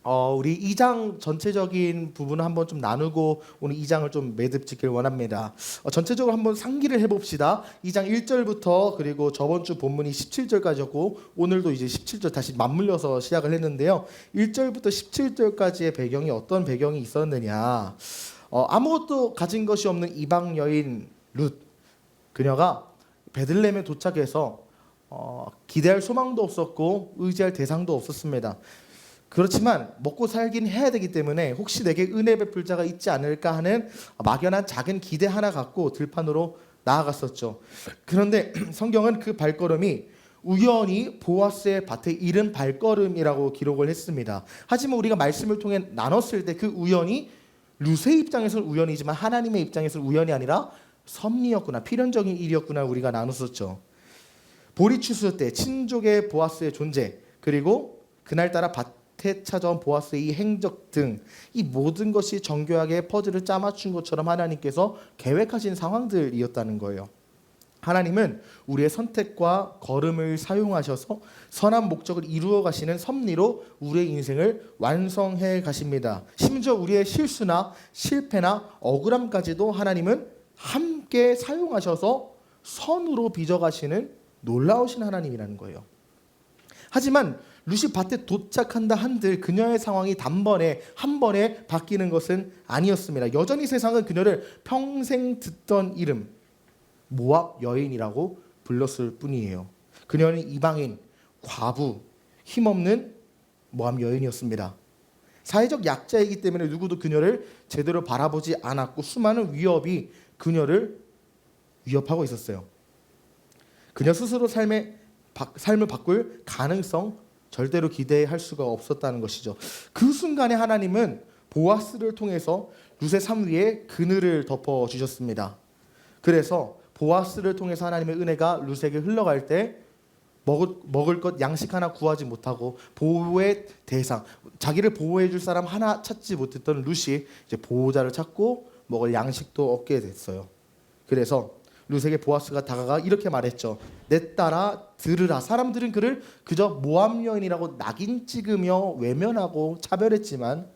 우리 2장 전체적인 부분을 한번 좀 나누고 오늘 2장을 좀 매듭 짓길 원합니다. 전체적으로 한번 상기를 해봅시다. 2장 1절부터 그리고 저번 주 본문이 17절까지였고 오늘도 이제 17절 다시 맞물려서 시작을 했는데요. 1절부터 17절까지의 배경이 어떤 배경이 있었느냐. 아무것도 가진 것이 없는 이방 여인 룻, 그녀가 베들레헴에 도착해서 기대할 소망도 없었고 의지할 대상도 없었습니다. 그렇지만 먹고 살긴 해야 되기 때문에 혹시 내게 은혜 베풀 자가 있지 않을까 하는 막연한 작은 기대 하나 갖고 들판으로 나아갔었죠. 그런데 성경은 그 발걸음이 우연히 보아스의 밭에 이른 발걸음이라고 기록을 했습니다. 하지만 우리가 말씀을 통해 나눴을 때 그 우연이 룻의 입장에서는 우연이지만 하나님의 입장에서는 우연이 아니라 섭리였구나, 필연적인 일이었구나 우리가 나눴었죠. 보리 추수 때 친족의 보아스의 존재, 그리고 그날따라 밭에 찾아온 보아스의 이 행적 등 이 모든 것이 정교하게 퍼즐을 짜맞춘 것처럼 하나님께서 계획하신 상황들이었다는 거예요. 하나님은 우리의 선택과 걸음을 사용하셔서 선한 목적을 이루어 가시는 섭리로 우리의 인생을 완성해 가십니다. 심지어 우리의 실수나 실패나 억울함까지도 하나님은 함께 사용하셔서 선으로 빚어가시는 놀라우신 하나님이라는 거예요. 하지만 룻이 밭에 도착한다 한들 그녀의 상황이 단번에 한 번에 바뀌는 것은 아니었습니다. 여전히 세상은 그녀를 평생 듣던 이름 모압 여인이라고 불렀을 뿐이에요. 그녀는 이방인, 과부, 힘없는 모압 여인이었습니다. 사회적 약자이기 때문에 누구도 그녀를 제대로 바라보지 않았고 수많은 위협이 그녀를 위협하고 있었어요. 그녀 스스로 삶을 바꿀 가능성 절대로 기대할 수가 없었다는 것이죠. 그 순간에 하나님은 보아스를 통해서 룻의 삶 위에 그늘을 덮어주셨습니다. 그래서 보아스를 통해서 하나님의 은혜가 룻에게 흘러갈 때 먹을 것 양식 하나 구하지 못하고 보호의 대상, 자기를 보호해 줄 사람 하나 찾지 못했던 룻이 이제 보호자를 찾고 먹을 양식도 얻게 됐어요. 그래서 룻에게 보아스가 다가가 이렇게 말했죠. 내 딸아 들으라. 사람들은 그를 그저 모압 여인이라고 낙인 찍으며 외면하고 차별했지만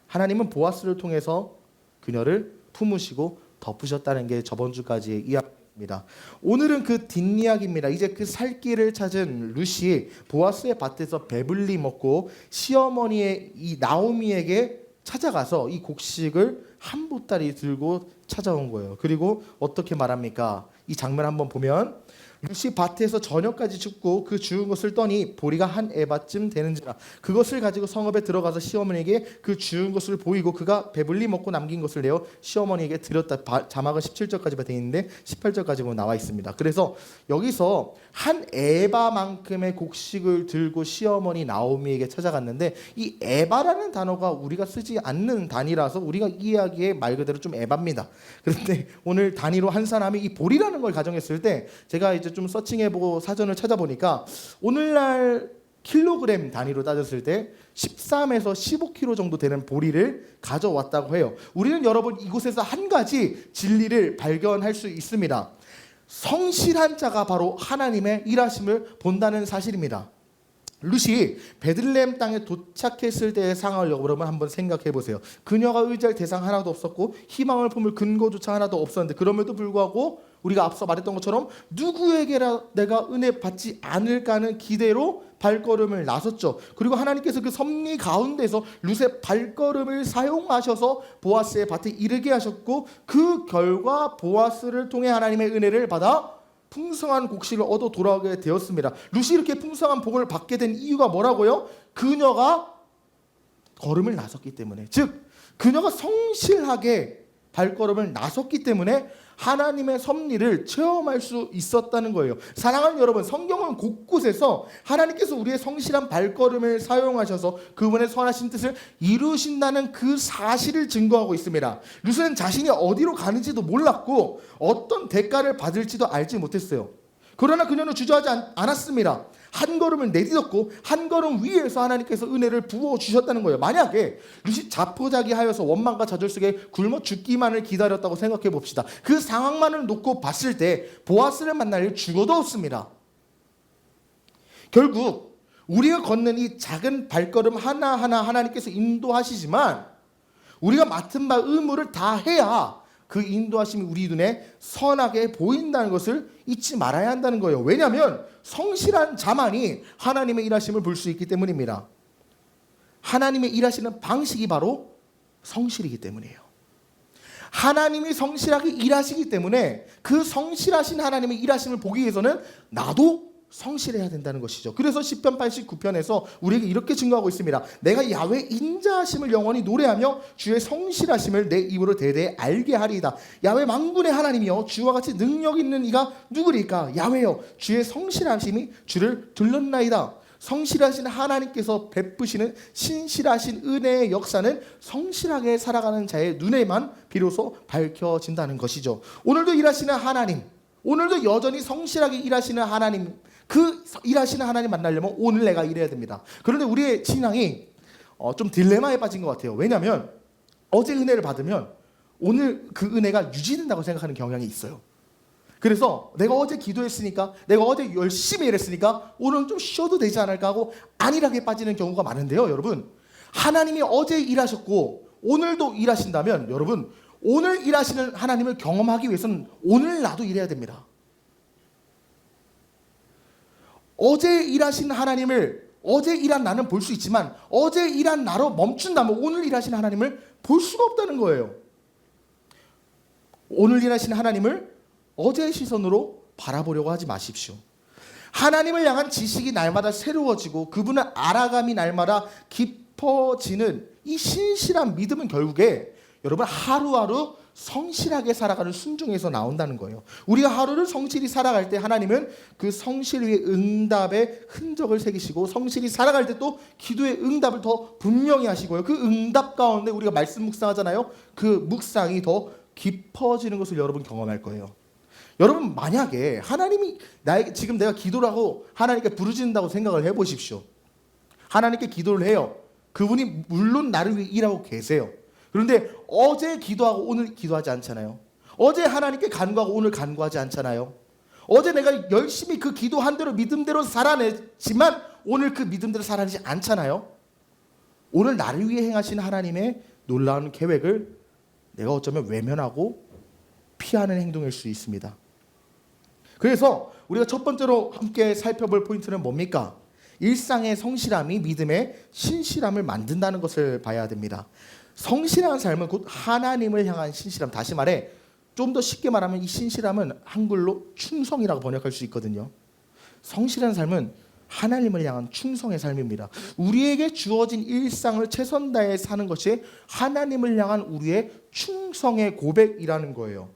하나님은 보아스를 통해서 그녀를 품으시고 덮으셨다는 게 저번 주까지의 이야기입니다. 오늘은 그 뒷이야기입니다. 이제 그 살 길을 찾은 룻이 보아스의 밭에서 배불리 먹고 시어머니의 이 나오미에게 찾아가서 이 곡식을 한 보따리 들고 찾아온 거예요. 그리고 어떻게 말합니까? 이 장면 한번 보면 룻이 밭에서 저녁까지 춥고 그 주운 것을 떠니 보리가 한 에바쯤 되는지라 그것을 가지고 성읍에 들어가서 시어머니에게 그 주운 것을 보이고 그가 배불리 먹고 남긴 것을 내어 시어머니에게 드렸다. 자막은 17절까지만 되어 있는데 18절까지 보면 나와 있습니다. 그래서 여기서 한 에바만큼의 곡식을 들고 시어머니 나오미에게 찾아갔는데 이 에바라는 단어가 우리가 쓰지 않는 단위라서 우리가 이야기의 말 그대로 좀 에바입니다. 그런데 오늘 단위로 한 사람이 이 보리라는 걸 가정했을 때 제가 이제 좀 서칭해보고 사전을 찾아보니까 오늘날 킬로그램 단위로 따졌을 때 13에서 15kg 정도 되는 보리를 가져왔다고 해요. 우리는 여러분 이곳에서 한 가지 진리를 발견할 수 있습니다. 성실한 자가 바로 하나님의 일하심을 본다는 사실입니다. 룻이 베들레헴 땅에 도착했을 때의 상황을 여러분 한번 생각해 보세요. 그녀가 의지할 대상 하나도 없었고 희망을 품을 근거조차 하나도 없었는데 그럼에도 불구하고 우리가 앞서 말했던 것처럼 누구에게라 내가 은혜 받지 않을까 하는 기대로 발걸음을 나섰죠. 그리고 하나님께서 그 섭리 가운데서 룻의 발걸음을 사용하셔서 보아스의 밭에 이르게 하셨고 그 결과 보아스를 통해 하나님의 은혜를 받아 풍성한 곡식을 얻어 돌아오게 되었습니다. 룻이 이렇게 풍성한 복을 받게 된 이유가 뭐라고요? 그녀가 걸음을 나섰기 때문에, 즉 그녀가 성실하게 발걸음을 나섰기 때문에 하나님의 섭리를 체험할 수 있었다는 거예요. 사랑하는 여러분, 성경은 곳곳에서 하나님께서 우리의 성실한 발걸음을 사용하셔서 그분의 선하신 뜻을 이루신다는 그 사실을 증거하고 있습니다. 룻은 자신이 어디로 가는지도 몰랐고 어떤 대가를 받을지도 알지 못했어요. 그러나 그녀는 주저하지 않았습니다. 한 걸음을 내딛었고 한 걸음 위에서 하나님께서 은혜를 부어주셨다는 거예요. 만약에 룻이 자포자기하여서 원망과 좌절 속에 굶어 죽기만을 기다렸다고 생각해 봅시다. 그 상황만을 놓고 봤을 때 보아스를 만날 일 죽어도 없습니다. 결국 우리가 걷는 이 작은 발걸음 하나하나 하나님께서 인도하시지만 우리가 맡은 바 의무를 다 해야 그 인도하심이 우리 눈에 선하게 보인다는 것을 잊지 말아야 한다는 거예요. 왜냐하면 성실한 자만이 하나님의 일하심을 볼 수 있기 때문입니다. 하나님의 일하시는 방식이 바로 성실이기 때문이에요. 하나님이 성실하게 일하시기 때문에 그 성실하신 하나님의 일하심을 보기 위해서는 나도 성실해야 된다는 것이죠. 그래서 시편 89편에서 우리에게 이렇게 증거하고 있습니다. 내가 야훼 인자하심을 영원히 노래하며 주의 성실하심을 내 입으로 대대에 알게 하리이다. 야훼 만군의 하나님이여 주와 같이 능력 있는 이가 누구리까? 야훼여 주의 성실하심이 주를 둘렀나이다. 성실하신 하나님께서 베푸시는 신실하신 은혜의 역사는 성실하게 살아가는 자의 눈에만 비로소 밝혀진다는 것이죠. 오늘도 일하시는 하나님, 오늘도 여전히 성실하게 일하시는 하나님, 그 일하시는 하나님 만나려면 오늘 내가 일해야 됩니다. 그런데 우리의 신앙이 좀 딜레마에 빠진 것 같아요. 왜냐하면 어제 은혜를 받으면 오늘 그 은혜가 유지된다고 생각하는 경향이 있어요. 그래서 내가 어제 기도했으니까, 내가 어제 열심히 일했으니까 오늘은 좀 쉬어도 되지 않을까 하고 안일하게 빠지는 경우가 많은데요. 여러분, 하나님이 어제 일하셨고 오늘도 일하신다면 여러분, 오늘 일하시는 하나님을 경험하기 위해서는 오늘 나도 일해야 됩니다. 어제 일하신 하나님을 어제 일한 나는 볼 수 있지만 어제 일한 나로 멈춘다면 오늘 일하신 하나님을 볼 수가 없다는 거예요. 오늘 일하신 하나님을 어제의 시선으로 바라보려고 하지 마십시오. 하나님을 향한 지식이 날마다 새로워지고 그분을 알아감이 날마다 깊어지는 이 신실한 믿음은 결국에 여러분 하루하루 성실하게 살아가는 순종에서 나온다는 거예요. 우리가 하루를 성실히 살아갈 때 하나님은 그 성실 위에 응답의 흔적을 새기시고 성실히 살아갈 때 또 기도의 응답을 더 분명히 하시고요. 그 응답 가운데 우리가 말씀 묵상하잖아요. 그 묵상이 더 깊어지는 것을 여러분 경험할 거예요. 여러분 만약에 하나님이 나에게 지금 내가 기도를 하고 하나님께 부르짖는다고 생각을 해보십시오. 하나님께 기도를 해요. 그분이 물론 나를 위해 일하고 계세요. 그런데 어제 기도하고 오늘 기도하지 않잖아요. 어제 하나님께 간구하고 오늘 간구하지 않잖아요. 어제 내가 열심히 그 기도한 대로 믿음대로 살아냈지만 오늘 그 믿음대로 살아내지 않잖아요. 오늘 나를 위해 행하신 하나님의 놀라운 계획을 내가 어쩌면 외면하고 피하는 행동일 수 있습니다. 그래서 우리가 첫 번째로 함께 살펴볼 포인트는 뭡니까? 일상의 성실함이 믿음의 신실함을 만든다는 것을 봐야 됩니다. 성실한 삶은 곧 하나님을 향한 신실함. 다시 말해 좀 더 쉽게 말하면 이 신실함은 한글로 충성이라고 번역할 수 있거든요. 성실한 삶은 하나님을 향한 충성의 삶입니다. 우리에게 주어진 일상을 최선 다해 사는 것이 하나님을 향한 우리의 충성의 고백이라는 거예요.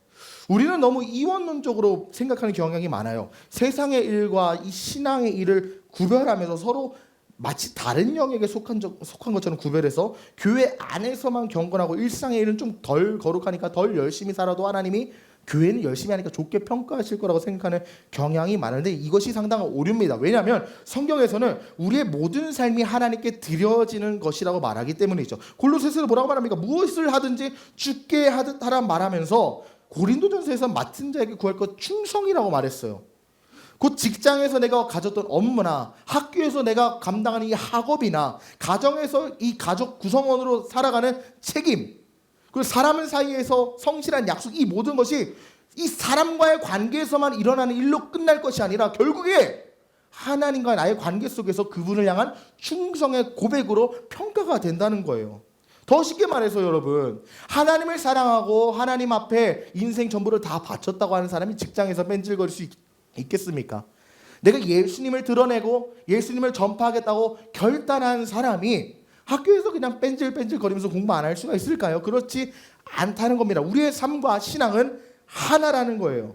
우리는 너무 이원론적으로 생각하는 경향이 많아요. 세상의 일과 이 신앙의 일을 구별하면서 서로 마치 다른 영역에 속한 것처럼 구별해서 교회 안에서만 경건하고 일상의 일은 좀 덜 거룩하니까 덜 열심히 살아도 하나님이 교회는 열심히 하니까 좋게 평가하실 거라고 생각하는 경향이 많은데 이것이 상당한 오류입니다. 왜냐하면 성경에서는 우리의 모든 삶이 하나님께 드려지는 것이라고 말하기 때문이죠. 골로새서는 뭐라고 말합니까? 무엇을 하든지 주께 하듯 하라 말하면서 고린도전서에서 맡은 자에게 구할 것 충성이라고 말했어요. 곧 직장에서 내가 가졌던 업무나 학교에서 내가 감당하는 이 학업이나 가정에서 이 가족 구성원으로 살아가는 책임, 그리고 사람 사이에서 성실한 약속, 이 모든 것이 이 사람과의 관계에서만 일어나는 일로 끝날 것이 아니라 결국에 하나님과 나의 관계 속에서 그분을 향한 충성의 고백으로 평가가 된다는 거예요. 더 쉽게 말해서 여러분, 하나님을 사랑하고 하나님 앞에 인생 전부를 다 바쳤다고 하는 사람이 직장에서 뺀질거릴 수 있겠습니까? 내가 예수님을 드러내고 예수님을 전파하겠다고 결단한 사람이 학교에서 그냥 뺀질뺀질 거리면서 공부 안 할 수가 있을까요? 그렇지 않다는 겁니다. 우리의 삶과 신앙은 하나라는 거예요.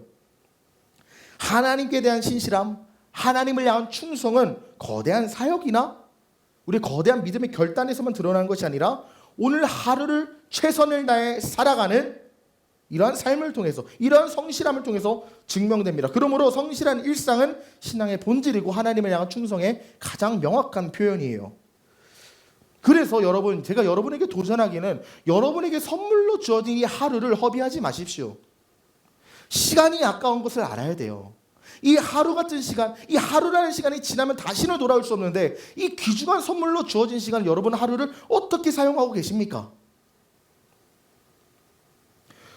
하나님께 대한 신실함, 하나님을 향한 충성은 거대한 사역이나 우리 거대한 믿음의 결단에서만 드러나는 것이 아니라 오늘 하루를 최선을 다해 살아가는 이러한 삶을 통해서, 이러한 성실함을 통해서 증명됩니다. 그러므로 성실한 일상은 신앙의 본질이고 하나님을 향한 충성의 가장 명확한 표현이에요. 그래서 여러분, 제가 여러분에게 도전하기는 여러분에게 선물로 주어진 이 하루를 허비하지 마십시오. 시간이 아까운 것을 알아야 돼요. 이 하루 같은 시간, 이 하루라는 시간이 지나면 다시는 돌아올 수 없는데 이 귀중한 선물로 주어진 시간, 여러분 하루를 어떻게 사용하고 계십니까?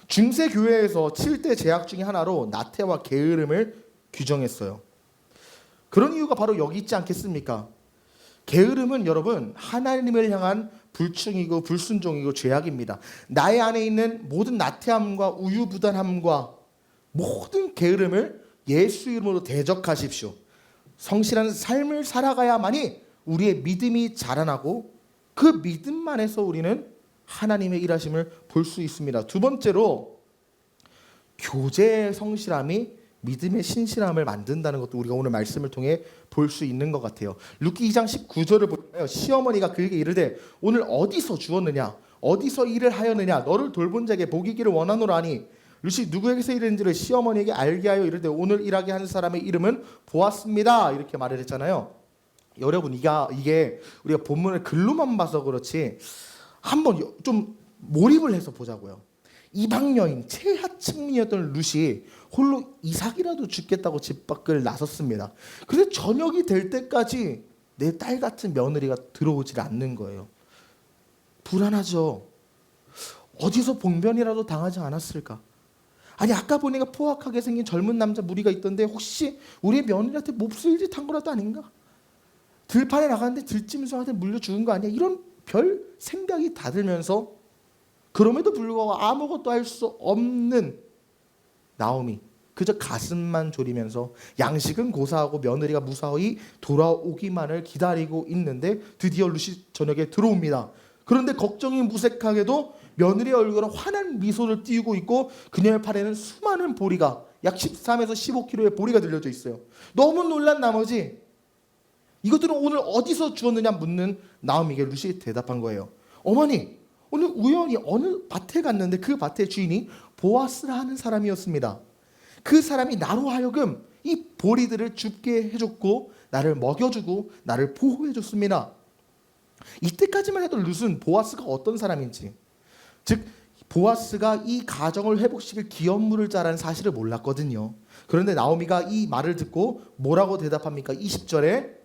중세 교회에서 7대 죄악 중에 하나로 나태와 게으름을 규정했어요. 그런 이유가 바로 여기 있지 않겠습니까? 게으름은 여러분 하나님을 향한 불충이고 불순종이고 죄악입니다. 나의 안에 있는 모든 나태함과 우유부단함과 모든 게으름을 예수 이름으로 대적하십시오. 성실한 삶을 살아가야만이 우리의 믿음이 자라나고 그 믿음만에서 우리는 하나님의 일하심을 볼 수 있습니다. 두 번째로 교제의 성실함이 믿음의 신실함을 만든다는 것도 우리가 오늘 말씀을 통해 볼 수 있는 것 같아요. 룻기 2장 19절을 보면 시어머니가 그에게 이르되 오늘 어디서 주었느냐 어디서 일을 하였느냐 너를 돌본 자에게 복이 있기를 원하노라 하니 룻이 누구에게서 일했는지를 시어머니에게 알게 하여 이르되 오늘 일하게 하는 사람의 이름은 보았습니다 이렇게 말을 했잖아요. 여러분 이게 우리가 본문을 글로만 봐서 그렇지 한번 좀 몰입을 해서 보자고요. 이방 여인 최하층민이었던 룻이 홀로 이삭이라도 죽겠다고 집 밖을 나섰습니다. 그런데 저녁이 될 때까지 내 딸 같은 며느리가 들어오질 않는 거예요. 불안하죠. 어디서 봉변이라도 당하지 않았을까? 아니 아까 보니까 포악하게 생긴 젊은 남자 무리가 있던데 혹시 우리의 며느리한테 몹쓸 짓 한 거라도 아닌가? 들판에 나갔는데 들짐승한테 물려 죽은 거 아니야? 이런 별 생각이 다 들면서 그럼에도 불구하고 아무것도 할 수 없는 나오미 그저 가슴만 졸이면서 양식은 고사하고 며느리가 무사히 돌아오기만을 기다리고 있는데 드디어 룻이 저녁에 들어옵니다. 그런데 걱정이 무색하게도 며느리의 얼굴은 환한 미소를 띄우고 있고 그녀의 팔에는 수많은 보리가 약 13에서 15kg의 보리가 들려져 있어요. 너무 놀란 나머지 이것들은 오늘 어디서 주었느냐 묻는 나오미에게 룻이 대답한 거예요. 어머니 오늘 우연히 어느 밭에 갔는데 그 밭의 주인이 보아스라 하는 사람이었습니다. 그 사람이 나로 하여금 이 보리들을 줍게 해줬고 나를 먹여주고 나를 보호해줬습니다. 이때까지만 해도 룻은 보아스가 어떤 사람인지 즉 보아스가 이 가정을 회복시킬 기업물을 자라는 사실을 몰랐거든요. 그런데 나오미가 이 말을 듣고 뭐라고 대답합니까? 20절에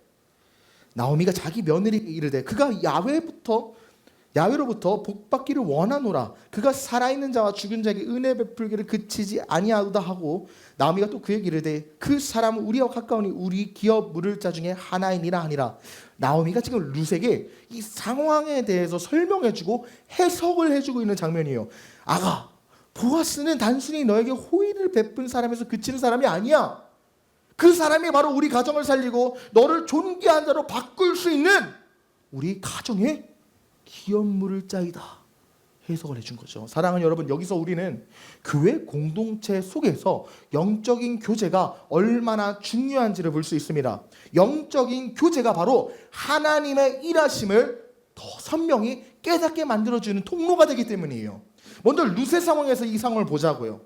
나오미가 자기 며느리에게 이르되 그가 야훼로부터 복받기를 원하노라. 그가 살아있는 자와 죽은 자에게 은혜 베풀기를 그치지 아니하다 하고 나오미가 또 그에게 이르되 그 사람은 우리와 가까우니 우리 기업 물을 자 중에 하나이니라 하니라. 나오미가 지금 룻에게 이 상황에 대해서 설명해주고 해석을 해주고 있는 장면이에요. 아가 보아스는 단순히 너에게 호의를 베푼 사람에서 그치는 사람이 아니야. 그 사람이 바로 우리 가정을 살리고 너를 존귀한 자로 바꿀 수 있는 우리 가정의 기업물을 짜이다 해석을 해준 거죠. 사랑하는 여러분 여기서 우리는 교회 공동체 속에서 영적인 교제가 얼마나 중요한지를 볼 수 있습니다. 영적인 교제가 바로 하나님의 일하심을 더 선명히 깨닫게 만들어주는 통로가 되기 때문이에요. 먼저 룻의 상황에서 이 상황을 보자고요.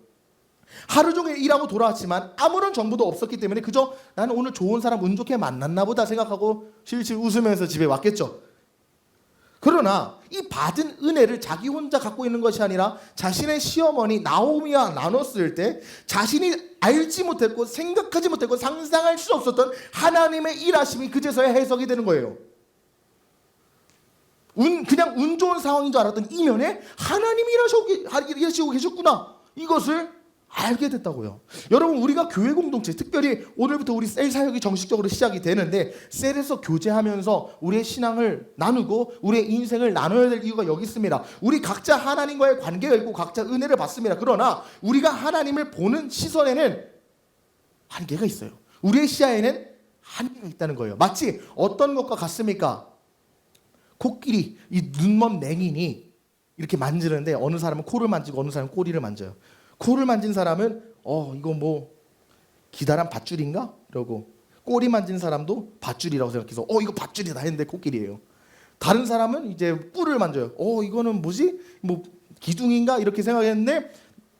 하루 종일 일하고 돌아왔지만 아무런 정보도 없었기 때문에 그저 나는 오늘 좋은 사람 운 좋게 만났나 보다 생각하고 실실 웃으면서 집에 왔겠죠. 그러나 이 받은 은혜를 자기 혼자 갖고 있는 것이 아니라 자신의 시어머니 나오미와 나눴을 때 자신이 알지 못했고 생각하지 못했고 상상할 수 없었던 하나님의 일하심이 그제서야 해석이 되는 거예요. 그냥 운 좋은 상황인 줄 알았던 이면에 하나님이 일하시고 계셨구나. 이것을 알게 됐다고요. 여러분 우리가 교회 공동체 특별히 오늘부터 우리 셀 사역이 정식적으로 시작이 되는데 셀에서 교제하면서 우리의 신앙을 나누고 우리의 인생을 나눠야 될 이유가 여기 있습니다. 우리 각자 하나님과의 관계가 있고 각자 은혜를 받습니다. 그러나 우리가 하나님을 보는 시선에는 한계가 있어요. 우리의 시야에는 한계가 있다는 거예요. 마치 어떤 것과 같습니까? 코끼리, 이 눈먼 맹인이 이렇게 만지는데 어느 사람은 코를 만지고 어느 사람은 꼬리를 만져요. 코를 만진 사람은 이거 뭐 기다란 밧줄인가? 이러고 꼬리 만진 사람도 밧줄이라고 생각해서 이거 밧줄이다 했는데 코끼리예요. 다른 사람은 이제 뿔을 만져요. 이거는 뭐지? 뭐 기둥인가? 이렇게 생각했는데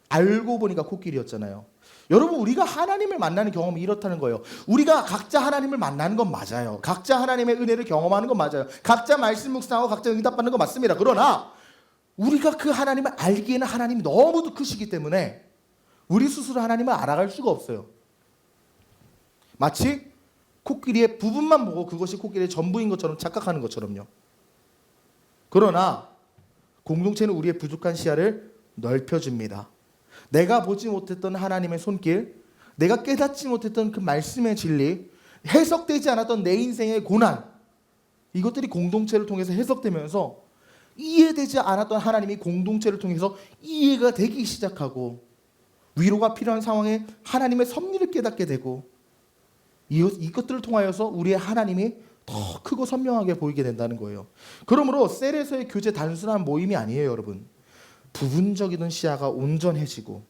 알고 보니까 코끼리였잖아요. 여러분 우리가 하나님을 만나는 경험이 이렇다는 거예요. 우리가 각자 하나님을 만나는 건 맞아요. 각자 하나님의 은혜를 경험하는 건 맞아요. 각자 말씀 묵상하고 각자 응답받는 건 맞습니다. 그러나 우리가 그 하나님을 알기에는 하나님이 너무도 크시기 때문에 우리 스스로 하나님을 알아갈 수가 없어요. 마치 코끼리의 부분만 보고 그것이 코끼리의 전부인 것처럼 착각하는 것처럼요. 그러나 공동체는 우리의 부족한 시야를 넓혀줍니다. 내가 보지 못했던 하나님의 손길, 내가 깨닫지 못했던 그 말씀의 진리, 해석되지 않았던 내 인생의 고난, 이것들이 공동체를 통해서 해석되면서 이해되지 않았던 하나님이 공동체를 통해서 이해가 되기 시작하고, 위로가 필요한 상황에 하나님의 섭리를 깨닫게 되고, 이것들을 통하여서 우리의 하나님이 더 크고 선명하게 보이게 된다는 거예요. 그러므로 셀에서의 교제 단순한 모임이 아니에요, 여러분. 부분적이던 시야가 온전해지고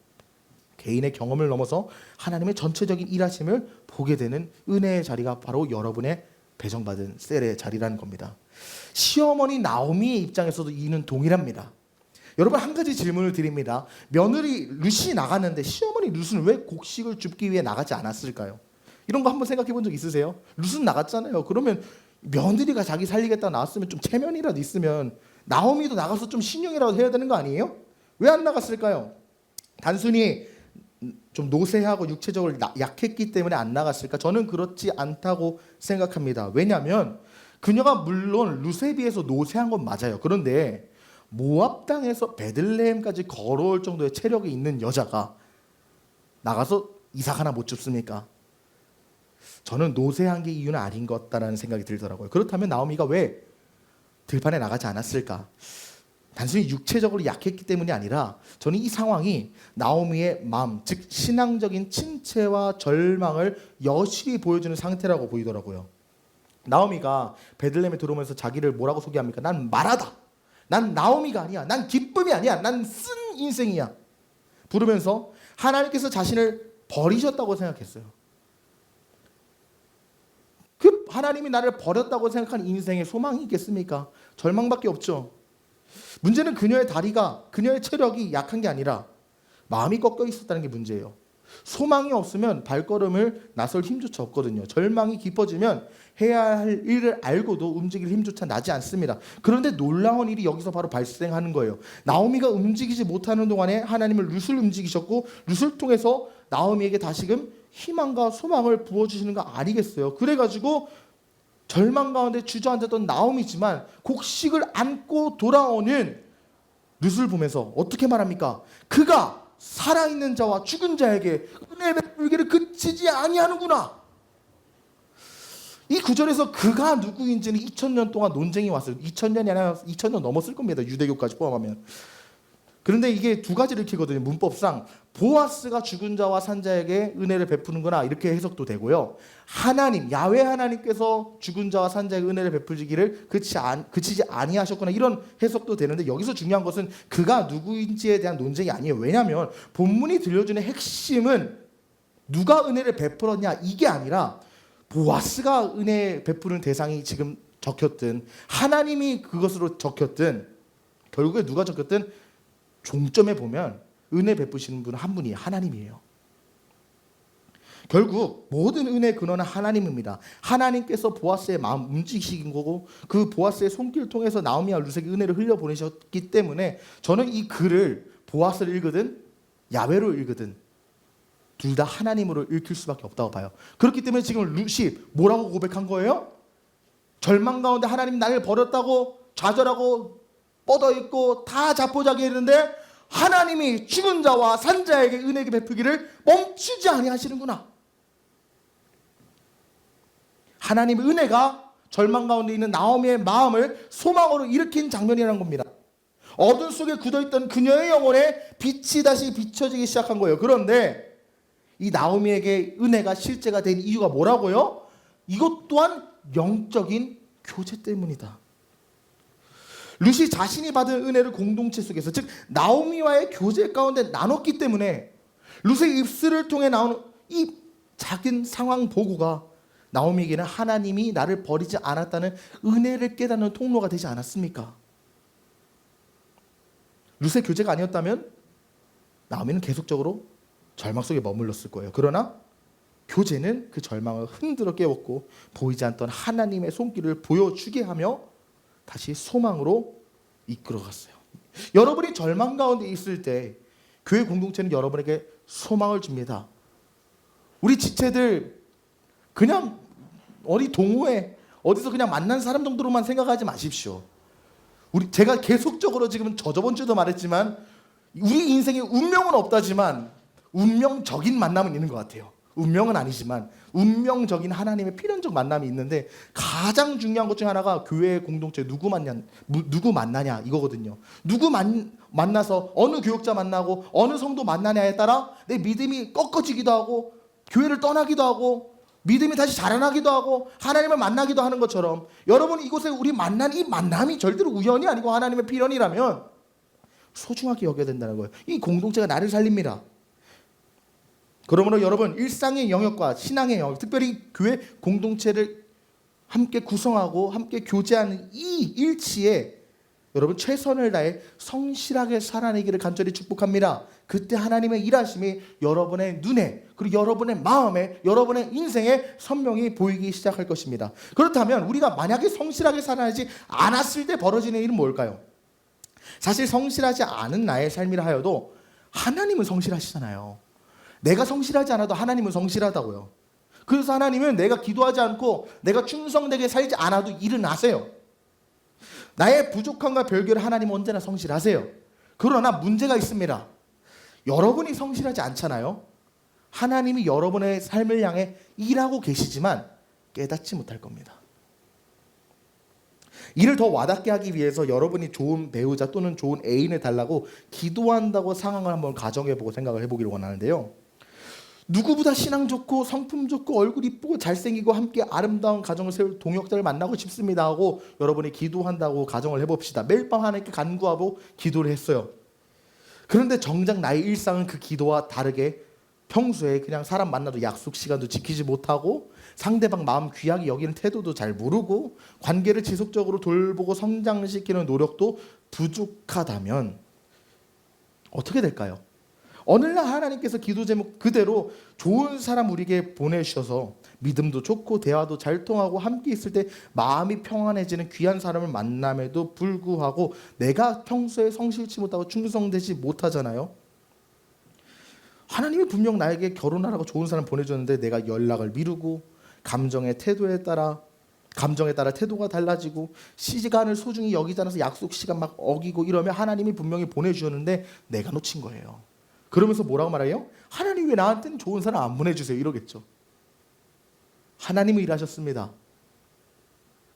개인의 경험을 넘어서 하나님의 전체적인 일하심을 보게 되는 은혜의 자리가 바로 여러분의 배정받은 셀의 자리라는 겁니다. 시어머니 나오미의 입장에서도 이는 동일합니다. 여러분, 한 가지 질문을 드립니다. 며느리 룻이 나갔는데 시어머니 룻은 왜 곡식을 줍기 위해 나가지 않았을까요? 이런 거 한번 생각해 본 적 있으세요? 룻은 나갔잖아요. 그러면 며느리가 자기 살리겠다 나왔으면 좀 체면이라도 있으면 나오미도 나가서 좀 신용이라도 해야 되는 거 아니에요? 왜 안 나갔을까요? 단순히 좀 노쇠하고 육체적으로 약했기 때문에 안 나갔을까? 저는 그렇지 않다고 생각합니다. 왜냐하면 그녀가 물론 룻에 비해서 노쇠한 건 맞아요. 그런데 모압 땅에서 베들레헴까지 걸어올 정도의 체력이 있는 여자가 나가서 이삭 하나 못 줍습니까? 저는 노쇠한 게 이유는 아닌 것 같다라는 생각이 들더라고요. 그렇다면 나오미가 왜 들판에 나가지 않았을까? 단순히 육체적으로 약했기 때문이 아니라 저는 이 상황이 나오미의 마음, 즉 신앙적인 침체와 절망을 여실히 보여주는 상태라고 보이더라고요. 나오미가 베들레헴에 들어오면서 자기를 뭐라고 소개합니까? 난 마라다. 난 나오미가 아니야. 난 기쁨이 아니야. 난 쓴 인생이야. 부르면서 하나님께서 자신을 버리셨다고 생각했어요. 그 하나님이 나를 버렸다고 생각한 인생에 소망이 있겠습니까? 절망밖에 없죠. 문제는 그녀의 다리가, 그녀의 체력이 약한 게 아니라 마음이 꺾여 있었다는 게 문제예요. 소망이 없으면 발걸음을 나설 힘조차 없거든요. 절망이 깊어지면 해야 할 일을 알고도 움직일 힘조차 나지 않습니다. 그런데 놀라운 일이 여기서 바로 발생하는 거예요. 나오미가 움직이지 못하는 동안에 하나님은 룻을 움직이셨고, 룻을 통해서 나오미에게 다시금 희망과 소망을 부어주시는 거 아니겠어요? 그래가지고 절망 가운데 주저앉았던 나오미지만 곡식을 안고 돌아오는 룻을 보면서 어떻게 말합니까? 그가 살아있는 자와 죽은 자에게 은혜의 베풀기를 그치지 아니하는구나. 이 구절에서 그가 누구인지는 2000년 동안 논쟁이 왔어요. 2000년이 아니라 2000년 넘었을 겁니다. 유대교까지 포함하면. 그런데 이게 두 가지를 키거든요. 문법상 보아스가 죽은 자와 산 자에게 은혜를 베푸는구나, 이렇게 해석도 되고요. 하나님, 야훼 하나님께서 죽은 자와 산 자에게 은혜를 베풀기를 그치지 아니하셨구나, 이런 해석도 되는데, 여기서 중요한 것은 그가 누구인지에 대한 논쟁이 아니에요. 왜냐하면 본문이 들려주는 핵심은 누가 은혜를 베풀었냐, 이게 아니라 보아스가 은혜 베푸는 대상이 지금 적혔든 하나님이 그것으로 적혔든 결국에 누가 적혔든 종점에 보면 은혜 베푸시는 분은 한 분이 하나님이에요. 결국 모든 은혜의 근원은 하나님입니다. 하나님께서 보아스의 마음 움직이신 거고, 그 보아스의 손길을 통해서 나오미와 룻에게 은혜를 흘려보내셨기 때문에 저는 이 글을 보아스를 읽으든 야훼로 읽으든 둘 다 하나님으로 읽힐 수밖에 없다고 봐요. 그렇기 때문에 지금 룻이 뭐라고 고백한 거예요? 절망 가운데 하나님 나를 버렸다고 좌절하고 뻗어있고 다 자포자기했는데 하나님이 죽은 자와 산 자에게 은혜를 베푸기를 멈추지 아니하시는구나. 하나님의 은혜가 절망 가운데 있는 나오미의 마음을 소망으로 일으킨 장면이라는 겁니다. 어둠 속에 굳어있던 그녀의 영혼에 빛이 다시 비춰지기 시작한 거예요. 그런데 이 나오미에게 은혜가 실제가 된 이유가 뭐라고요? 이것 또한 영적인 교제 때문이다. 룻이 자신이 받은 은혜를 공동체 속에서, 즉 나오미와의 교제 가운데 나눴기 때문에 룻의 입술을 통해 나오는 이 작은 상황 보고가 나오미에게는 하나님이 나를 버리지 않았다는 은혜를 깨닫는 통로가 되지 않았습니까? 룻의 교제가 아니었다면 나오미는 계속적으로 절망 속에 머물렀을 거예요. 그러나 교제는 그 절망을 흔들어 깨웠고 보이지 않던 하나님의 손길을 보여주게 하며 다시 소망으로 이끌어갔어요. 여러분이 절망 가운데 있을 때 교회 공동체는 여러분에게 소망을 줍니다. 우리 지체들 그냥 어디 동호회 어디서 그냥 만난 사람 정도로만 생각하지 마십시오. 제가 계속적으로 지금 저번 주도 말했지만 우리 인생에 운명은 없다지만 운명적인 만남은 있는 것 같아요. 운명은 아니지만 운명적인 하나님의 필연적 만남이 있는데 가장 중요한 것 중 하나가 교회 공동체 누구 만나냐 이거거든요. 만나서 어느 교육자 만나고 어느 성도 만나냐에 따라 내 믿음이 꺾어지기도 하고 교회를 떠나기도 하고 믿음이 다시 자라나기도 하고 하나님을 만나기도 하는 것처럼 여러분 이곳에 우리 만난 이 만남이 절대로 우연이 아니고 하나님의 필연이라면 소중하게 여겨야 된다는 거예요. 이 공동체가 나를 살립니다. 그러므로 여러분 일상의 영역과 신앙의 영역, 특별히 교회 공동체를 함께 구성하고 함께 교제하는 이 일치에 여러분 최선을 다해 성실하게 살아내기를 간절히 축복합니다. 그때 하나님의 일하심이 여러분의 눈에 그리고 여러분의 마음에 여러분의 인생에 선명히 보이기 시작할 것입니다. 그렇다면 우리가 만약에 성실하게 살아내지 않았을 때 벌어지는 일은 뭘까요? 사실 성실하지 않은 나의 삶이라 하여도 하나님은 성실하시잖아요. 내가 성실하지 않아도 하나님은 성실하다고요. 그래서 하나님은 내가 기도하지 않고 내가 충성되게 살지 않아도 일은 하세요. 나의 부족함과 별개로 하나님은 언제나 성실하세요. 그러나 문제가 있습니다. 여러분이 성실하지 않잖아요. 하나님이 여러분의 삶을 향해 일하고 계시지만 깨닫지 못할 겁니다. 이를 더 와닿게 하기 위해서 여러분이 좋은 배우자 또는 좋은 애인을 달라고 기도한다고 상황을 한번 가정해보고 생각을 해보기를 원하는데요. 누구보다 신앙 좋고 성품 좋고 얼굴 이쁘고 잘생기고 함께 아름다운 가정을 세울 동역자를 만나고 싶습니다 하고 여러분이 기도한다고 가정을 해봅시다. 매일 밤 하나님께 간구하고 기도를 했어요. 그런데 정작 나의 일상은 그 기도와 다르게 평소에 그냥 사람 만나도 약속 시간도 지키지 못하고 상대방 마음 귀하게 여기는 태도도 잘 모르고 관계를 지속적으로 돌보고 성장시키는 노력도 부족하다면 어떻게 될까요? 어느 날 하나님께서 기도 제목 그대로 좋은 사람 우리에게 보내주셔서 믿음도 좋고 대화도 잘 통하고 함께 있을 때 마음이 평안해지는 귀한 사람을 만남에도 불구하고 내가 평소에 성실치 못하고 충성되지 못하잖아요. 하나님이 분명 나에게 결혼하라고 좋은 사람 보내줬는데 내가 연락을 미루고 감정에 따라 태도가 달라지고 시간을 소중히 여기지 않아서 약속 시간 막 어기고 이러면 하나님이 분명히 보내주셨는데 내가 놓친 거예요. 그러면서 뭐라고 말해요? 하나님 왜 나한테는 좋은 사람 안 보내주세요? 이러겠죠. 하나님은 일하셨습니다.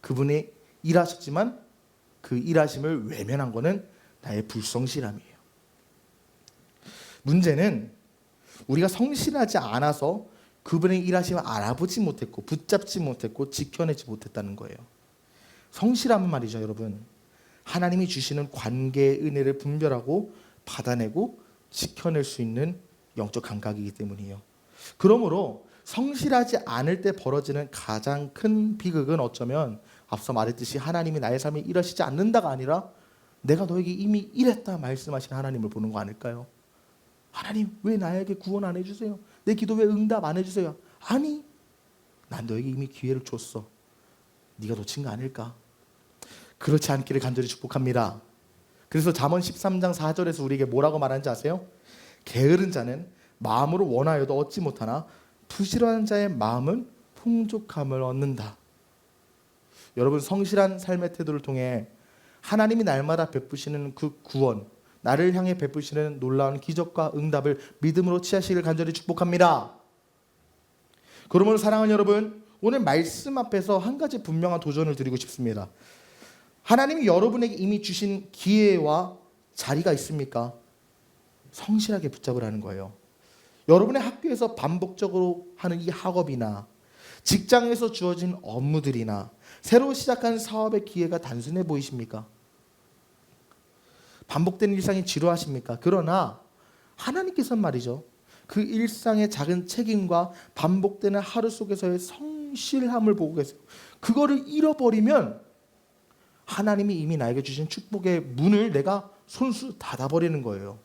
그분이 일하셨지만 그 일하심을 외면한 거는 나의 불성실함이에요. 문제는 우리가 성실하지 않아서 그분의 일하심을 알아보지 못했고 붙잡지 못했고 지켜내지 못했다는 거예요. 성실함은 말이죠, 여러분. 하나님이 주시는 관계의 은혜를 분별하고 받아내고 지켜낼 수 있는 영적 감각이기 때문이에요. 그러므로 성실하지 않을 때 벌어지는 가장 큰 비극은 어쩌면 앞서 말했듯이 하나님이 나의 삶에 일하시지 않는다가 아니라 내가 너에게 이미 일했다 말씀하신 하나님을 보는 거 아닐까요? 하나님 왜 나에게 구원 안 해주세요? 내 기도 왜 응답 안 해주세요? 아니 난 너에게 이미 기회를 줬어. 네가 놓친 거 아닐까? 그렇지 않기를 간절히 축복합니다. 그래서 잠언 13장 4절에서 우리에게 뭐라고 말하는지 아세요? 게으른 자는 마음으로 원하여도 얻지 못하나 부지런한 자의 마음은 풍족함을 얻는다. 여러분 성실한 삶의 태도를 통해 하나님이 날마다 베푸시는 그 구원, 나를 향해 베푸시는 놀라운 기적과 응답을 믿음으로 취하시길 간절히 축복합니다. 그러므로 사랑하는 여러분, 오늘 말씀 앞에서 한 가지 분명한 도전을 드리고 싶습니다. 하나님이 여러분에게 이미 주신 기회와 자리가 있습니까? 성실하게 붙잡으라는 거예요. 여러분의 학교에서 반복적으로 하는 이 학업이나 직장에서 주어진 업무들이나 새로 시작한 사업의 기회가 단순해 보이십니까? 반복되는 일상이 지루하십니까? 그러나 하나님께서는 말이죠. 그 일상의 작은 책임과 반복되는 하루 속에서의 성실함을 보고 계세요. 그거를 잃어버리면 하나님이 이미 나에게 주신 축복의 문을 내가 손수 닫아버리는 거예요.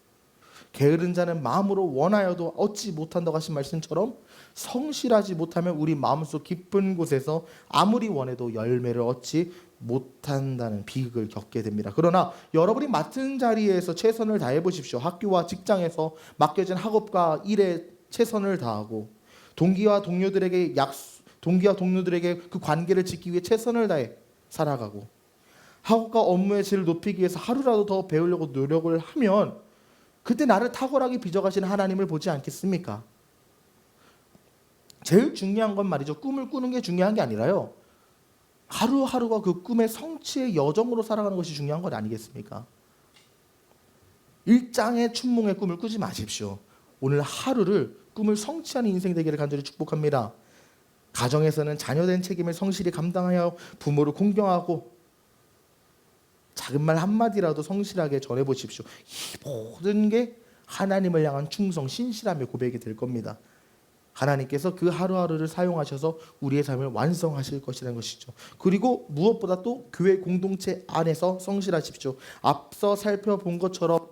게으른 자는 마음으로 원하여도 얻지 못한다고 하신 말씀처럼 성실하지 못하면 우리 마음속 깊은 곳에서 아무리 원해도 열매를 얻지 못한다는 비극을 겪게 됩니다. 그러나 여러분이 맡은 자리에서 최선을 다해 보십시오. 학교와 직장에서 맡겨진 학업과 일에 최선을 다하고 동기와 동료들에게 동기와 동료들에게 그 관계를 지키기 위해 최선을 다해 살아가고 학업과 업무의 질을 높이기 위해서 하루라도 더 배우려고 노력을 하면 그때 나를 탁월하게 빚어가시는 하나님을 보지 않겠습니까? 제일 중요한 건 말이죠. 꿈을 꾸는 게 중요한 게 아니라요. 하루하루가 그 꿈의 성취의 여정으로 살아가는 것이 중요한 것 아니겠습니까? 일장의 춘몽의 꿈을 꾸지 마십시오. 오늘 하루를 꿈을 성취하는 인생 되기를 간절히 축복합니다. 가정에서는 자녀된 책임을 성실히 감당하여 부모를 공경하고 작은 말 한마디라도 성실하게 전해보십시오. 이 모든 게 하나님을 향한 충성, 신실함의 고백이 될 겁니다. 하나님께서 그 하루하루를 사용하셔서 우리의 삶을 완성하실 것이라는 것이죠. 그리고 무엇보다 또 교회 공동체 안에서 성실하십시오. 앞서 살펴본 것처럼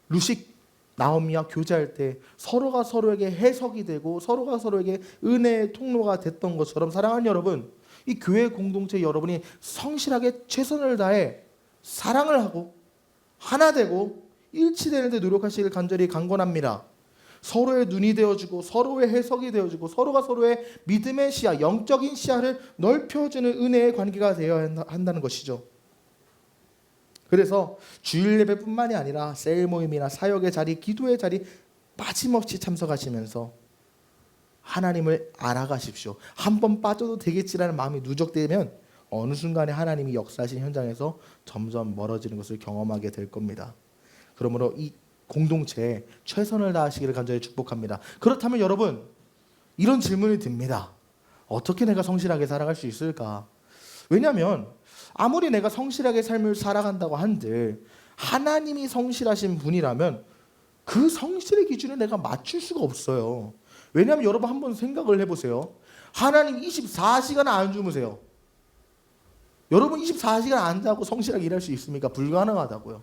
루식 나오미와 교제할 때 서로가 서로에게 해석이 되고 서로가 서로에게 은혜의 통로가 됐던 것처럼 사랑하는 여러분, 이 교회 공동체 여러분이 성실하게 최선을 다해 사랑을 하고 하나 되고 일치되는 데 노력하시길 간절히 간권합니다. 서로의 눈이 되어주고 서로의 해석이 되어주고 서로가 서로의 믿음의 시야, 영적인 시야를 넓혀주는 은혜의 관계가 되어야 한다는 것이죠. 그래서 주일 예배뿐만이 아니라 셀 모임이나 사역의 자리, 기도의 자리 빠짐없이 참석하시면서 하나님을 알아가십시오. 한 번 빠져도 되겠지라는 마음이 누적되면 어느 순간에 하나님이 역사하신 현장에서 점점 멀어지는 것을 경험하게 될 겁니다. 그러므로 이 공동체에 최선을 다하시기를 간절히 축복합니다. 그렇다면 여러분, 이런 질문이 듭니다. 어떻게 내가 성실하게 살아갈 수 있을까? 왜냐하면 아무리 내가 성실하게 삶을 살아간다고 한들 하나님이 성실하신 분이라면 그 성실의 기준에 내가 맞출 수가 없어요. 왜냐하면 여러분 한번 생각을 해보세요. 하나님 24시간 안 주무세요. 여러분 24시간 안 자고 성실하게 일할 수 있습니까? 불가능하다고요.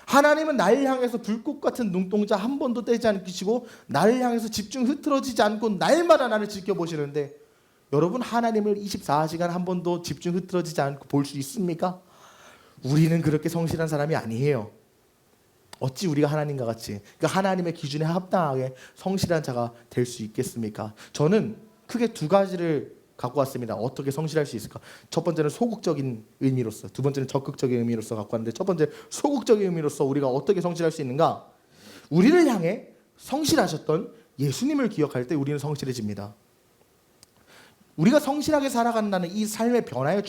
하나님은 나를 향해서 불꽃 같은 눈동자 한 번도 떼지 않으시고 나를 향해서 집중 흐트러지지 않고 날마다 나를 지켜보시는데 여러분 하나님을 24시간 한 번도 집중 흐트러지지 않고 볼 수 있습니까? 우리는 그렇게 성실한 사람이 아니에요. 어찌 우리가 하나님과 같이 그러니까 하나님의 기준에 합당하게 성실한 자가 될 수 있겠습니까? 저는 크게 두 가지를 갖고 왔습니다. 어떻게 성실할 수 있을까? 첫 번째는 소극적인 의미로서, 두 번째는 적극적인 의미로서 갖고 왔는데 첫 번째 소극적인 의미로서 우리가 어떻게 성실할 수 있는가? 우리를 향해 성실하셨던 예수님을 기억할 때 우리는 성실해집니다. 우리가 성실하게 살아간다는 이 삶의 변화의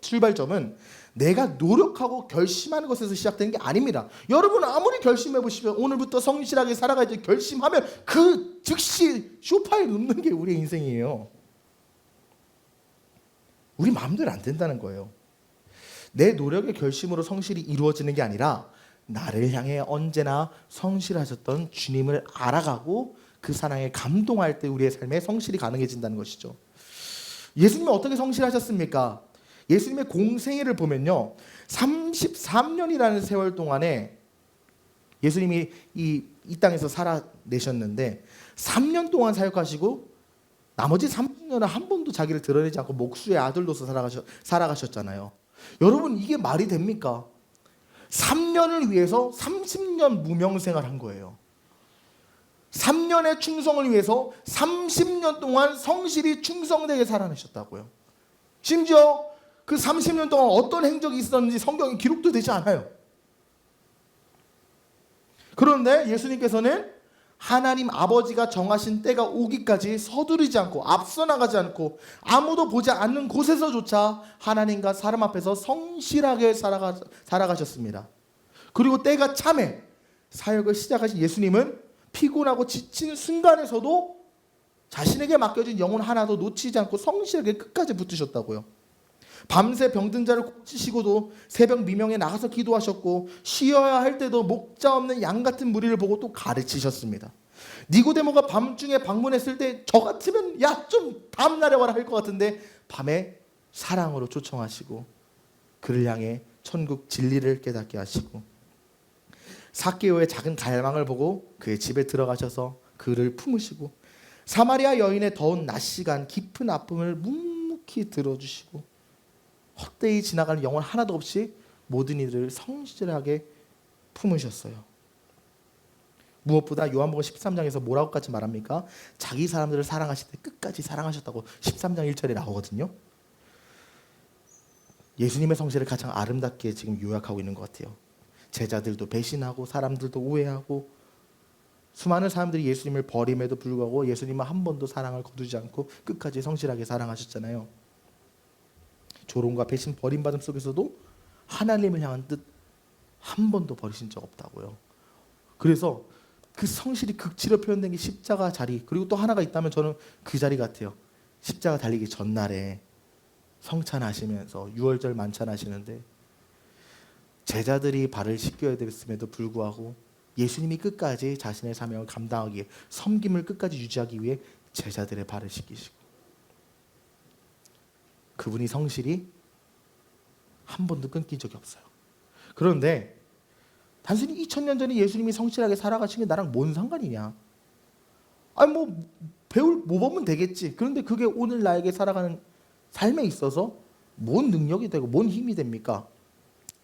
출발점은 내가 노력하고 결심하는 것에서 시작되는 게 아닙니다. 여러분 아무리 결심해 보시면 오늘부터 성실하게 살아가야지 결심하면 그 즉시 소파에 눕는 게 우리의 인생이에요. 우리 마음대로 안 된다는 거예요. 내 노력의 결심으로 성실이 이루어지는 게 아니라 나를 향해 언제나 성실하셨던 주님을 알아가고 그 사랑에 감동할 때 우리의 삶에 성실이 가능해진다는 것이죠. 예수님이 어떻게 성실하셨습니까? 예수님의 공생애를 보면요, 33년이라는 세월 동안에 예수님이 이 땅에서 살아내셨는데 3년 동안 사역하시고 나머지 30년은 한 번도 자기를 드러내지 않고 목수의 아들로서 살아가셨잖아요. 여러분 이게 말이 됩니까? 3년을 위해서 30년 무명생활 한 거예요. 3년의 충성을 위해서 30년 동안 성실히 충성되게 살아내셨다고요. 심지어 그 30년 동안 어떤 행적이 있었는지 성경에 기록도 되지 않아요. 그런데 예수님께서는 하나님 아버지가 정하신 때가 오기까지 서두르지 않고 앞서 나가지 않고 아무도 보지 않는 곳에서조차 하나님과 사람 앞에서 성실하게 살아가셨습니다. 그리고 때가 참에 사역을 시작하신 예수님은 피곤하고 지친 순간에서도 자신에게 맡겨진 영혼 하나도 놓치지 않고 성실하게 끝까지 붙으셨다고요. 밤새 병든 자를 고치시고도 새벽 미명에 나가서 기도하셨고 쉬어야 할 때도 목자 없는 양 같은 무리를 보고 또 가르치셨습니다. 니고데모가 밤중에 방문했을 때 저 같으면 야 좀 다음날에 와라 할 것 같은데 밤에 사랑으로 초청하시고 그를 향해 천국 진리를 깨닫게 하시고 삭개오의 작은 갈망을 보고 그의 집에 들어가셔서 그를 품으시고 사마리아 여인의 더운 낮 시간 깊은 아픔을 묵묵히 들어주시고 헛되이 지나가는 영혼 하나도 없이 모든 이들을 성실하게 품으셨어요. 무엇보다 요한복음 13장에서 뭐라고까지 말합니까? 자기 사람들을 사랑하실 때 끝까지 사랑하셨다고 13장 1절에 나오거든요. 예수님의 성실을 가장 아름답게 지금 요약하고 있는 것 같아요. 제자들도 배신하고 사람들도 오해하고 수많은 사람들이 예수님을 버림에도 불구하고 예수님은 한 번도 사랑을 거두지 않고 끝까지 성실하게 사랑하셨잖아요. 조롱과 배신, 버림받음 속에서도 하나님을 향한 뜻 한 번도 버리신 적 없다고요. 그래서 그 성실이 극치로 표현된 게 십자가 자리, 그리고 또 하나가 있다면 저는 그 자리 같아요. 십자가 달리기 전날에 성찬하시면서 유월절 만찬하시는데 제자들이 발을 씻겨야 됐음에도 불구하고 예수님이 끝까지 자신의 사명을 감당하기 위해, 섬김을 끝까지 유지하기 위해 제자들의 발을 씻기시고, 그분이 성실이 한 번도 끊긴 적이 없어요. 그런데 단순히 2000년 전에 예수님이 성실하게 살아가신 게 나랑 뭔 상관이냐? 아니 뭐 모범은 되겠지. 그런데 그게 오늘 나에게 살아가는 삶에 있어서 뭔 능력이 되고 뭔 힘이 됩니까?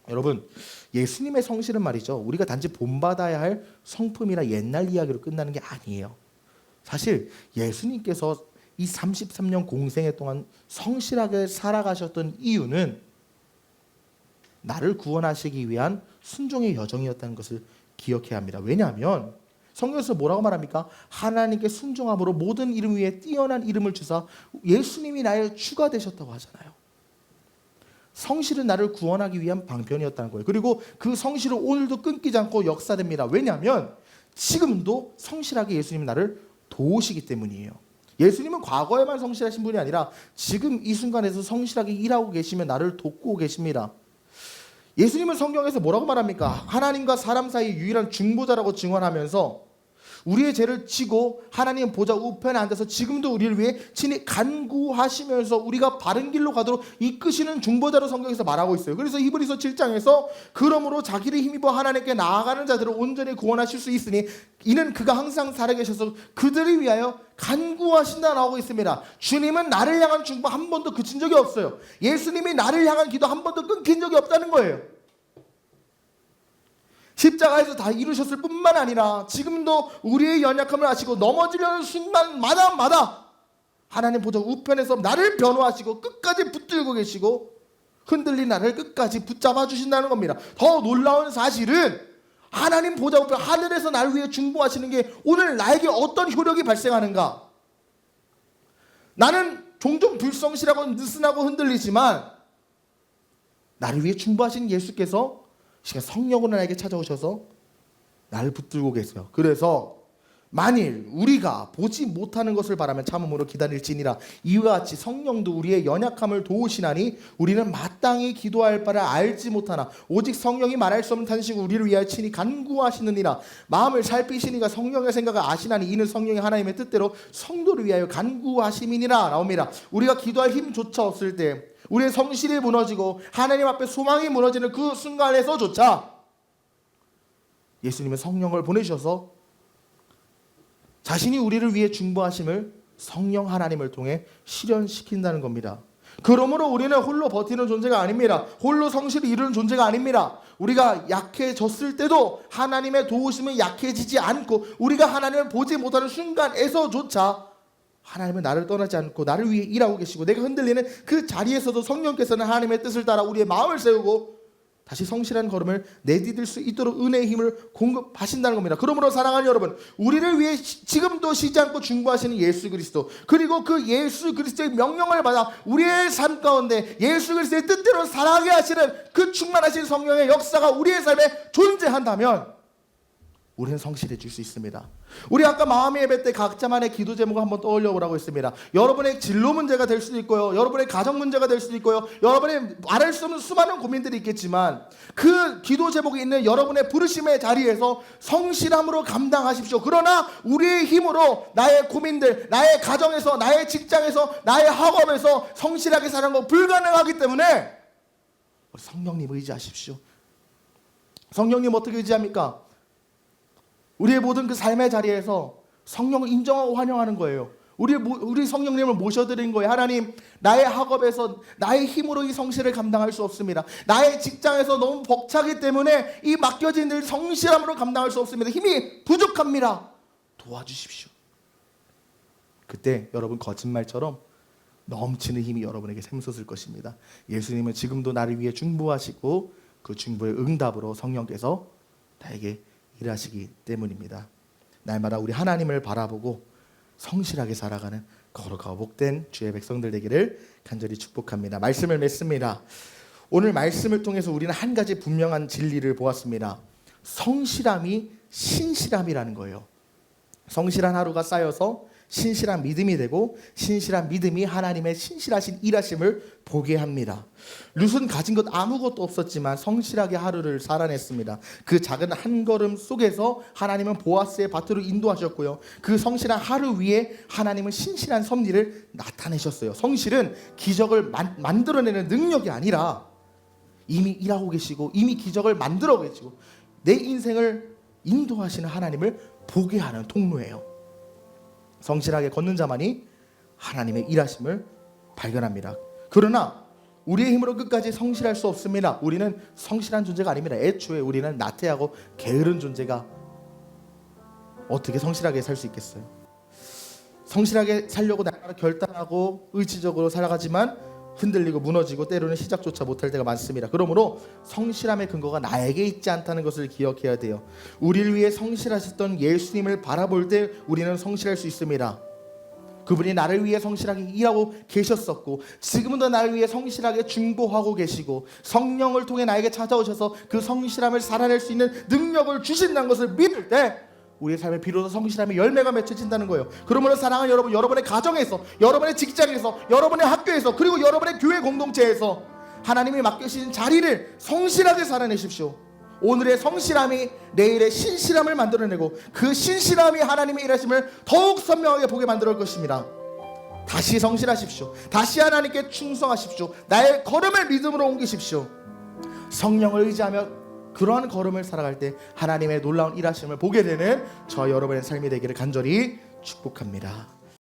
여러분, 예수님의 성실은 말이죠, 우리가 단지 본받아야 할 성품이나 옛날 이야기로 끝나는 게 아니에요. 사실 예수님께서 이 33년 공생애 동안 성실하게 살아가셨던 이유는 나를 구원하시기 위한 순종의 여정이었다는 것을 기억해야 합니다. 왜냐하면 성경에서 뭐라고 말합니까? 하나님께 순종함으로 모든 이름 위에 뛰어난 이름을 주사 예수님이 나의 주가 되셨다고 하잖아요. 성실은 나를 구원하기 위한 방편이었다는 거예요. 그리고 그 성실은 오늘도 끊기지 않고 역사됩니다. 왜냐하면 지금도 성실하게 예수님이 나를 도우시기 때문이에요. 예수님은 과거에만 성실하신 분이 아니라 지금 이 순간에서 성실하게 일하고 계시며 나를 돕고 계십니다. 예수님은 성경에서 뭐라고 말합니까? 하나님과 사람 사이 유일한 중보자라고 증언하면서 우리의 죄를 지고 하나님 보좌 우편에 앉아서 지금도 우리를 위해 친히 간구하시면서 우리가 바른 길로 가도록 이끄시는 중보자로 성경에서 말하고 있어요. 그래서 히브리서 7장에서 그러므로 자기를 힘입어 하나님께 나아가는 자들을 온전히 구원하실 수 있으니 이는 그가 항상 살아계셔서 그들을 위하여 간구하신다 나오고 있습니다. 주님은 나를 향한 중보 한 번도 그친 적이 없어요. 예수님이 나를 향한 기도 한 번도 끊긴 적이 없다는 거예요. 십자가에서 다 이루셨을 뿐만 아니라 지금도 우리의 연약함을 아시고 넘어지려는 순간마다 하나님 보좌 우편에서 나를 변호하시고 끝까지 붙들고 계시고 흔들린 나를 끝까지 붙잡아 주신다는 겁니다. 더 놀라운 사실은 하나님 보좌 우편 하늘에서 나를 위해 중보하시는 게 오늘 나에게 어떤 효력이 발생하는가? 나는 종종 불성실하고 느슨하고 흔들리지만 나를 위해 중보하시는 예수께서 성령으로 나에게 찾아오셔서 나를 붙들고 계세요. 그래서 만일 우리가 보지 못하는 것을 바라면 참음으로 기다릴지니라. 이와 같이 성령도 우리의 연약함을 도우시나니 우리는 마땅히 기도할 바를 알지 못하나 오직 성령이 말할 수 없는 탄식으로 우리를 위하여 친히 간구하시느니라. 마음을 살피시니가 성령의 생각을 아시나니 이는 성령이 하나님의 뜻대로 성도를 위하여 간구하심이니라 나옵니다. 우리가 기도할 힘조차 없을 때 우리의 성실이 무너지고 하나님 앞에 소망이 무너지는 그 순간에서조차 예수님은 성령을 보내셔서 자신이 우리를 위해 중보하심을 성령 하나님을 통해 실현시킨다는 겁니다. 그러므로 우리는 홀로 버티는 존재가 아닙니다. 홀로 성실히 이루는 존재가 아닙니다. 우리가 약해졌을 때도 하나님의 도우심은 약해지지 않고 우리가 하나님을 보지 못하는 순간에서조차 하나님은 나를 떠나지 않고 나를 위해 일하고 계시고 내가 흔들리는 그 자리에서도 성령께서는 하나님의 뜻을 따라 우리의 마음을 세우고 다시 성실한 걸음을 내디딜 수 있도록 은혜의 힘을 공급하신다는 겁니다. 그러므로 사랑하는 여러분, 우리를 위해 지금도 쉬지 않고 중보하시는 예수 그리스도, 그리고 그 예수 그리스도의 명령을 받아 우리의 삶 가운데 예수 그리스도의 뜻대로 살아가게 하시는 그 충만하신 성령의 역사가 우리의 삶에 존재한다면 우리는 성실해질 수 있습니다. 우리 아까 마음의 예배 때 각자만의 기도 제목을 한번 떠올려 보라고 했습니다. 여러분의 진로 문제가 될 수도 있고요, 여러분의 가정 문제가 될 수도 있고요, 여러분의 말할 수 없는 수많은 고민들이 있겠지만 그 기도 제목이 있는 여러분의 부르심의 자리에서 성실함으로 감당하십시오. 그러나 우리의 힘으로 나의 고민들, 나의 가정에서, 나의 직장에서, 나의 학업에서 성실하게 사는 건 불가능하기 때문에 우리 성령님 의지하십시오. 성령님 어떻게 의지합니까? 우리의 모든 그 삶의 자리에서 성령을 인정하고 환영하는 거예요. 우리 성령님을 모셔드린 거예요. 하나님, 나의 학업에서 나의 힘으로 이 성실을 감당할 수 없습니다. 나의 직장에서 너무 벅차기 때문에 이 맡겨진 일 성실함으로 감당할 수 없습니다. 힘이 부족합니다. 도와주십시오. 그때 여러분 거짓말처럼 넘치는 힘이 여러분에게 샘솟을 것입니다. 예수님은 지금도 나를 위해 중보하시고 그 중보의 응답으로 성령께서 나에게 일하시기 때문입니다. 날마다 우리 하나님을 바라보고 성실하게 살아가는 거룩하고 복된 주의 백성들 되기를 간절히 축복합니다. 말씀을 맺습니다. 오늘 말씀을 통해서 우리는 한 가지 분명한 진리를 보았습니다. 성실함이 신실함이라는 거예요. 성실한 하루가 쌓여서 신실한 믿음이 되고 신실한 믿음이 하나님의 신실하신 일하심을 보게 합니다. 룻은 가진 것 아무것도 없었지만 성실하게 하루를 살아냈습니다. 그 작은 한 걸음 속에서 하나님은 보아스의 밭으로 인도하셨고요. 그 성실한 하루 위에 하나님은 신실한 섭리를 나타내셨어요. 성실은 기적을 만들어내는 능력이 아니라 이미 일하고 계시고 이미 기적을 만들어 계시고 내 인생을 인도하시는 하나님을 보게 하는 통로예요. 성실하게 걷는 자만이 하나님의 일하심을 발견합니다. 그러나 우리의 힘으로 끝까지 성실할 수 없습니다. 우리는 성실한 존재가 아닙니다. 애초에 우리는 나태하고 게으른 존재가 어떻게 성실하게 살 수 있겠어요? 성실하게 살려고 날마다 결단하고 의지적으로 살아가지만 흔들리고 무너지고 때로는 시작조차 못할 때가 많습니다. 그러므로 성실함의 근거가 나에게 있지 않다는 것을 기억해야 돼요. 우리를 위해 성실하셨던 예수님을 바라볼 때 우리는 성실할 수 있습니다. 그분이 나를 위해 성실하게 일하고 계셨었고 지금은 더 나를 위해 성실하게 중보하고 계시고 성령을 통해 나에게 찾아오셔서 그 성실함을 살아낼 수 있는 능력을 주신다는 것을 믿을 때 우리의 삶에 비로소 성실함의 열매가 맺혀진다는 거예요. 그러므로 사랑하는 여러분, 여러분의 가정에서, 여러분의 직장에서, 여러분의 학교에서, 그리고 여러분의 교회 공동체에서 하나님이 맡겨주신 자리를 성실하게 살아내십시오. 오늘의 성실함이 내일의 신실함을 만들어내고 그 신실함이 하나님의 일하심을 더욱 선명하게 보게 만들 것입니다. 다시 성실하십시오. 다시 하나님께 충성하십시오. 나의 걸음을 믿음으로 옮기십시오. 성령을 의지하며 그러한 걸음을 살아갈 때 하나님의 놀라운 일하심을 보게 되는 저 여러분의 삶이 되기를 간절히 축복합니다.